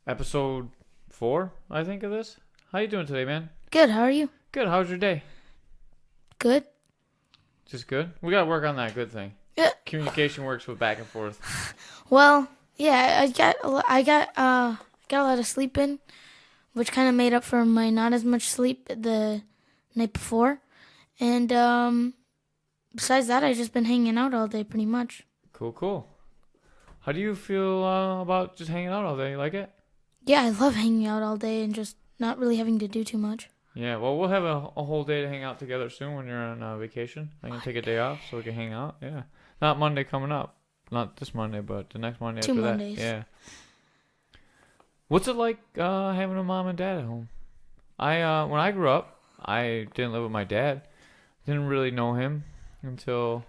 Episode 4, I think, of this. How you doing today, man? Good. How are you? Good. How's your day? Good. Just good? We gotta work on that good thing. Yeah. Communication works with back and forth. Well, yeah, I got a lot of sleep in, which kind of made up for my not as much sleep the night before. And besides that, I've just been hanging out all day pretty much. Cool. How do you feel about just hanging out all day? You like it? Yeah, I love hanging out all day and just not really having to do too much. Yeah, well, we'll have a whole day to hang out together soon when you're on vacation. I can take a day off so we can hang out. Yeah. Not Monday coming up. Not this Monday, but the next Monday Two after Mondays. that. Yeah. What's it like having a mom and dad at home? When I grew up, I didn't live with my dad. Didn't really know him until,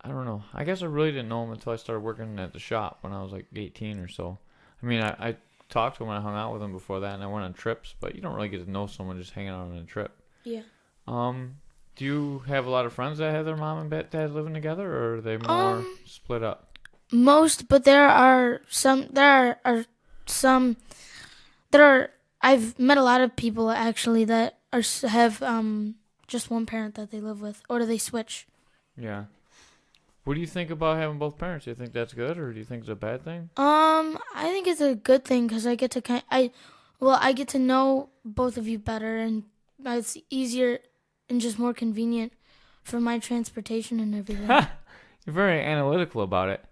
I don't know. I guess I really didn't know him until I started working at the shop when I was like 18 or so. I mean, I talked to him and I hung out with him before that, and I went on trips, but you don't really get to know someone just hanging out on a trip. Yeah. Do you have a lot of friends that have their mom and dad living together, or are they more split up? Most, but there are some. There are some. There are. I've met a lot of people actually that have just one parent that they live with, or do they switch? Yeah. What do you think about having both parents? Do you think that's good, or do you think it's a bad thing? I think it's a good thing because I get to I get to know both of you better, and it's easier and just more convenient for my transportation and everything. You're very analytical about it.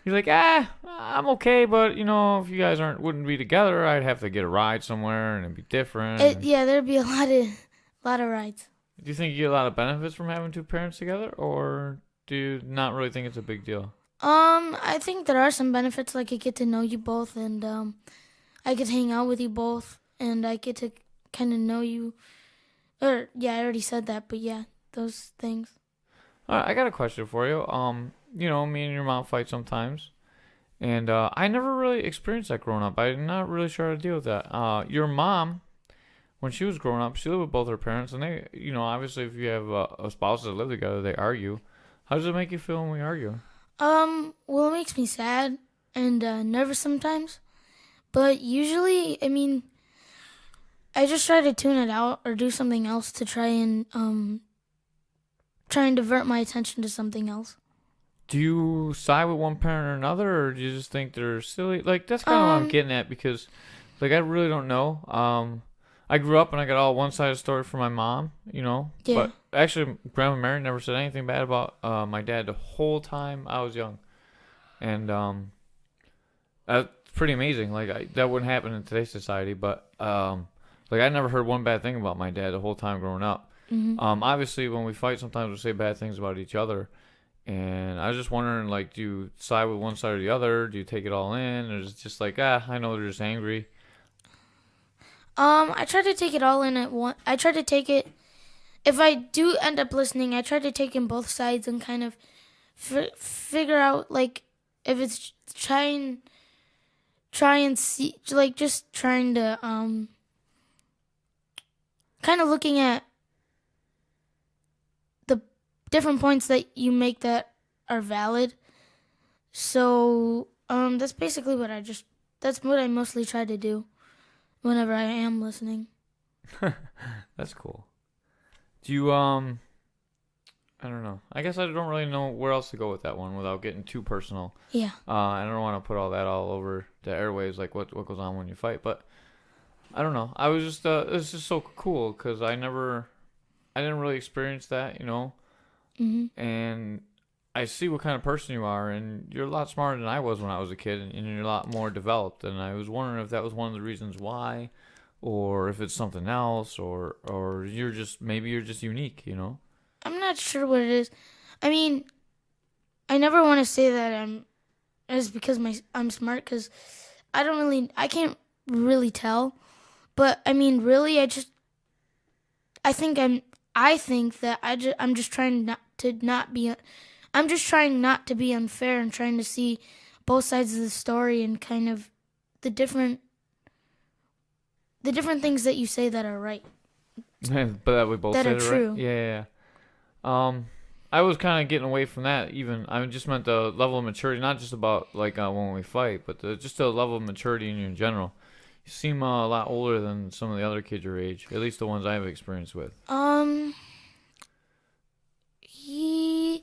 You're like, I'm okay, but if you guys wouldn't be together, I'd have to get a ride somewhere, and it'd be different. Yeah, there'd be a lot of rides. Do you think you get a lot of benefits from having two parents together, or do you not really think it's a big deal? I think there are some benefits, like I get to know you both, and I get to hang out with you both, and I get to kind of know you. Or yeah, I already said that, but yeah, those things. All right, I got a question for you. Me and your mom fight sometimes, and I never really experienced that growing up. I'm not really sure how to deal with that. Your mom, when she was growing up, she lived with both her parents, and they, obviously, if you have a spouse that live together, they argue. How does it make you feel when we argue? Well, it makes me sad and nervous sometimes, but usually, I mean, I just try to tune it out or do something else to try and divert my attention to something else. Do you side with one parent or another, or do you just think they're silly? Like, that's kind of what I'm getting at, because, like, I really don't know. I grew up and I got all one-sided story from my mom, Yeah. But actually, Grandma Mary never said anything bad about my dad the whole time I was young. And that's pretty amazing. Like, that wouldn't happen in today's society, but I never heard one bad thing about my dad the whole time growing up. Mm-hmm. Obviously, when we fight, sometimes we say bad things about each other. And I was just wondering, like, do you side with one side or the other? Do you take it all in? Or is it just like, I know they're just angry? I try to take it all in at once. I try to take it. If I do end up listening, I try to take in both sides and kind of figure out, like, if it's try and see, like, just trying to kind of looking at the different points that you make that are valid. So that's basically that's what I mostly try to do whenever I am listening. That's cool. Do you, I don't know. I guess I don't really know where else to go with that one without getting too personal. Yeah. I don't want to put all that all over the airwaves, like what goes on when you fight, but I don't know. I was just, it's just so cool because I didn't really experience that, Mm-hmm. and I see what kind of person you are, and you're a lot smarter than I was when I was a kid, and you're a lot more developed, and I was wondering if that was one of the reasons why, or if it's something else, or maybe you're just unique, I'm not sure what it is. I mean, I never want to say that it's because I'm smart, because I can't really tell. But I mean, really, I think that I'm just trying I'm just trying not to be unfair and trying to see both sides of the story and kind of the different things that you say that are right. But that we both that said are it true. right. Yeah. I was kind of getting away from that. Even I just meant the level of maturity, not just about like when we fight, but just the level of maturity in you in general. You seem a lot older than some of the other kids your age, at least the ones I've experienced with. He,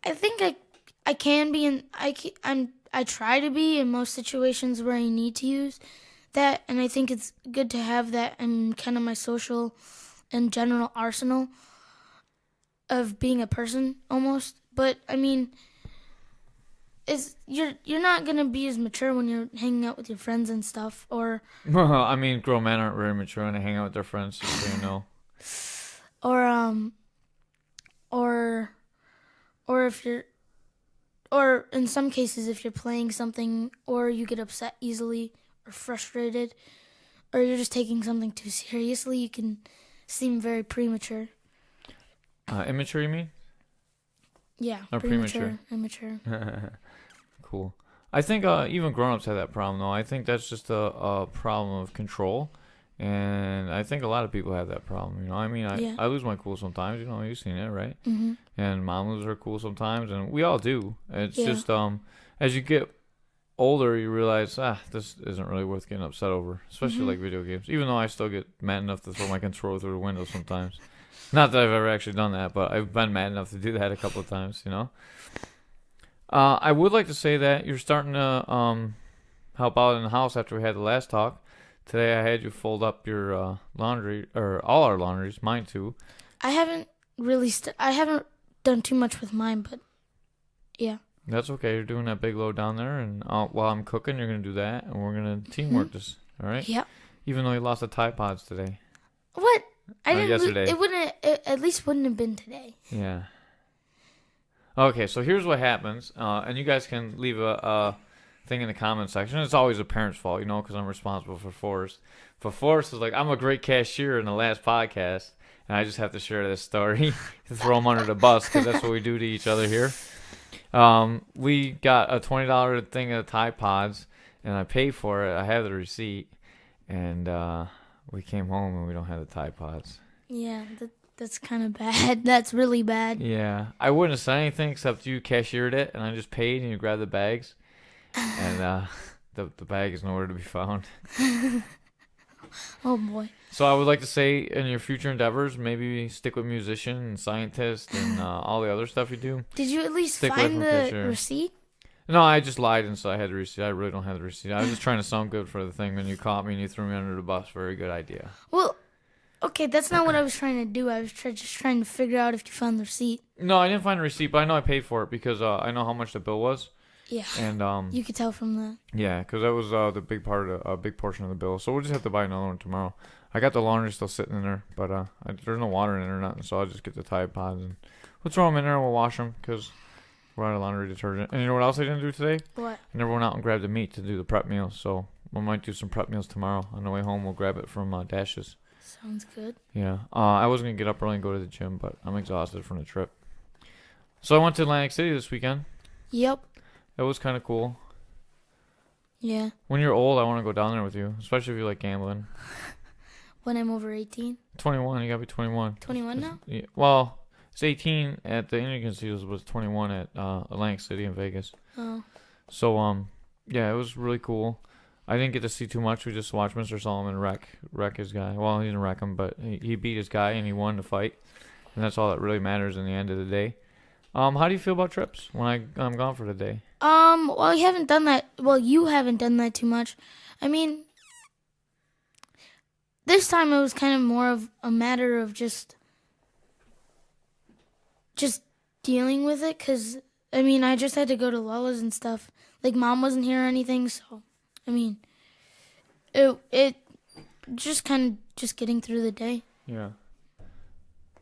I think I can be in I try to be in most situations where I need to use that, and I think it's good to have that in kind of my social and general arsenal of being a person almost. But I mean, you're not gonna be as mature when you're hanging out with your friends and stuff, or I mean, grown men aren't very mature when they hang out with their friends, just so you know. or or if you're or in some cases if you're playing something or you get upset easily or frustrated or you're just taking something too seriously, you can seem very premature. Immature, you mean? Yeah, Or premature. Immature. Cool. I think even grown-ups have that problem, though. I think that's just a problem of control. And I think a lot of people have that problem. You know, I mean, I lose my cool sometimes. You know, you've seen it, right? Mm-hmm. And mom loses her cool sometimes, and we all do. It's Yeah. just as you get older, you realize this isn't really worth getting upset over, especially like video games. Even though I still get mad enough to throw my controller through the window sometimes. Not that I've ever actually done that, but I've been mad enough to do that a couple of times. You know. I would like to say that you're starting to help out in the house after we had the last talk. Today I had you fold up your laundry, or all our laundries, mine too. I haven't really I haven't done too much with mine, but yeah. That's okay. You're doing that big load down there, and while I'm cooking, you're gonna do that, and we're gonna teamwork this. All right? Yeah. Even though you lost the Tide Pods today. What? I didn't. Yesterday. It wouldn't. It at least wouldn't have been today. Yeah. Okay, so here's what happens, and you guys can leave a thing in the comment section. It's always a parent's fault, you know, because I'm responsible for Forrest. But Forrest is like, I'm a great cashier in the last podcast, and I just have to share this story to throw him under the bus because that's what we do to each other here. We got a $20 thing of Tide Pods, and I paid for it. I have the receipt, and we came home and we don't have the Tide Pods. Yeah, that's kind of bad. That's really bad. Yeah, I wouldn't have said anything except you cashiered it, and I just paid, and you grabbed the bags, and the bag is nowhere to be found. Oh boy. So I would like to say, in your future endeavors, maybe stick with musician and scientist and all the other stuff you do. Did you at least Stick away find from the cashier. receipt? No, I just lied and said I had the receipt. I really don't have the receipt. I was just trying to sound good for the thing. When you caught me and you threw me under the bus, very good idea. Well, okay, that's not what I was trying to do. I was just trying to figure out if you found the receipt. No, I didn't find the receipt, but I know I paid for it because I know how much the bill was. Yeah. And you could tell from the. yeah, because that was the big part of a big portion of the bill. So we'll just have to buy another one tomorrow. I got the laundry still sitting in there, but there's no water in it or nothing, so I'll just get the Tide Pods and we'll throw them in there and we'll wash them because we're out of laundry detergent. And you know what else I didn't do today? What? I never went out and grabbed the meat to do the prep meals, so we might do some prep meals tomorrow. On the way home, we'll grab it from Dash's. Sounds good. Yeah, I was going to get up early and go to the gym, but I'm exhausted from the trip. So I went to Atlantic City this weekend. Yep. It was kind of cool. Yeah. When you're old, I want to go down there with you, especially if you like gambling. When I'm over 18. 21, you got to be 21. 21 now? Yeah, well, it's 18 at the Indian Casinos, but it's 21 at Atlantic City in Vegas. Oh. So, yeah, it was really cool. I didn't get to see too much. We just watched Mr. Solomon wreck his guy. Well, he didn't wreck him, but he beat his guy and he won the fight. And that's all that really matters in the end of the day. How do you feel about trips when I'm gone for the day? Well, you haven't done that. Well, you haven't done that too much. I mean, this time it was kind of more of a matter of just dealing with it. Cause I mean, I just had to go to Lola's and stuff. Like, Mom wasn't here or anything, so I mean, it just kind of just getting through the day. Yeah.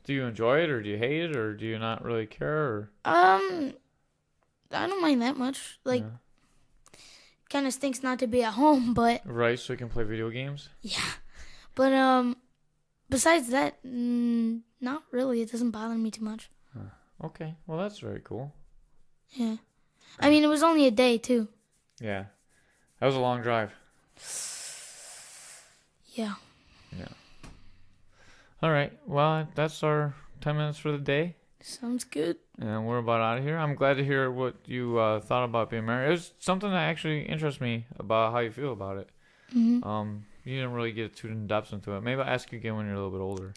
Do you enjoy it, or do you hate it, or do you not really care? Or? I don't mind that much. Like, kind of stinks not to be at home, but Right, so you can play video games? yeah. But besides that, not really. It doesn't bother me too much. Okay, well that's very cool. Yeah. I mean, it was only a day too. Yeah. That was a long drive. Yeah. Yeah. All right. Well, that's our 10 minutes for the day. Sounds good. And we're about out of here. I'm glad to hear what you thought about being married. It was something that actually interests me about how you feel about it. You didn't really get too in depth into it. Maybe I'll ask you again when you're a little bit older.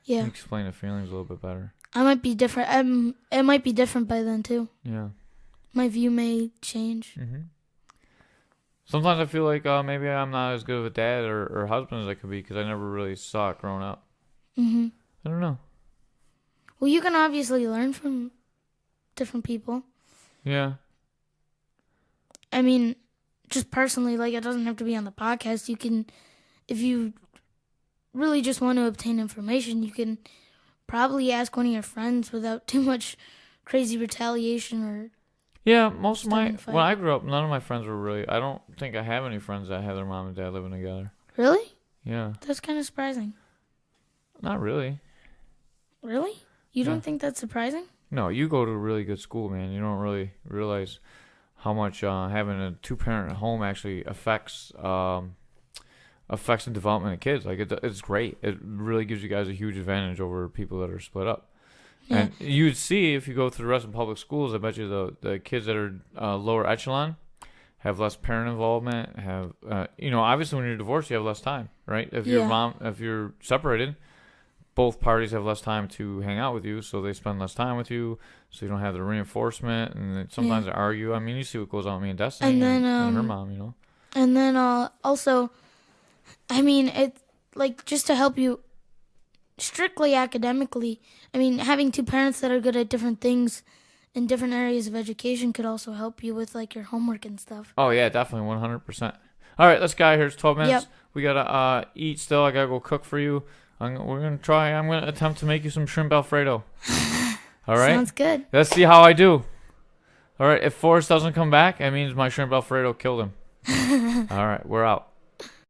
Yeah. Explain the feelings a little bit better. I might be different. It might be different by then too. Yeah. My view may change. Sometimes I feel like maybe I'm not as good of a dad or husband as I could be because I never really saw it growing up. I don't know. Well, you can obviously learn from different people. Yeah. I mean, just personally, like, it doesn't have to be on the podcast. You can, if you really just want to obtain information, you can probably ask one of your friends without too much crazy retaliation or. Yeah, most of when I grew up, none of my friends were really, I don't think I have any friends that have their mom and dad living together. Really? Yeah. That's kind of surprising. Not really. Really? You don't think that's surprising? No, you go to a really good school, man. You don't really realize how much having a two-parent home actually affects the development of kids. Like, it's great. It really gives you guys a huge advantage over people that are split up. Yeah. And you'd see if you go through the rest of public schools, I bet you the kids that are lower echelon have less parent involvement, have, obviously when you're divorced, you have less time, right? If you're separated, both parties have less time to hang out with you, so they spend less time with you, so you don't have the reinforcement, and sometimes they argue. I mean, you see what goes on with me and Destiny and her mom, And then also, I mean, it like just to help you strictly academically, I mean, having two parents that are good at different things in different areas of education could also help you with like your homework and stuff. Oh yeah, definitely, 100%. All right, let's get out of here. It's 12 minutes. Yep. We gotta eat still. I gotta go cook for you. I'm gonna attempt to make you some shrimp Alfredo. All right. Sounds good. Let's see how I do. All right. If Forrest doesn't come back, that means my shrimp Alfredo killed him. All right, we're out.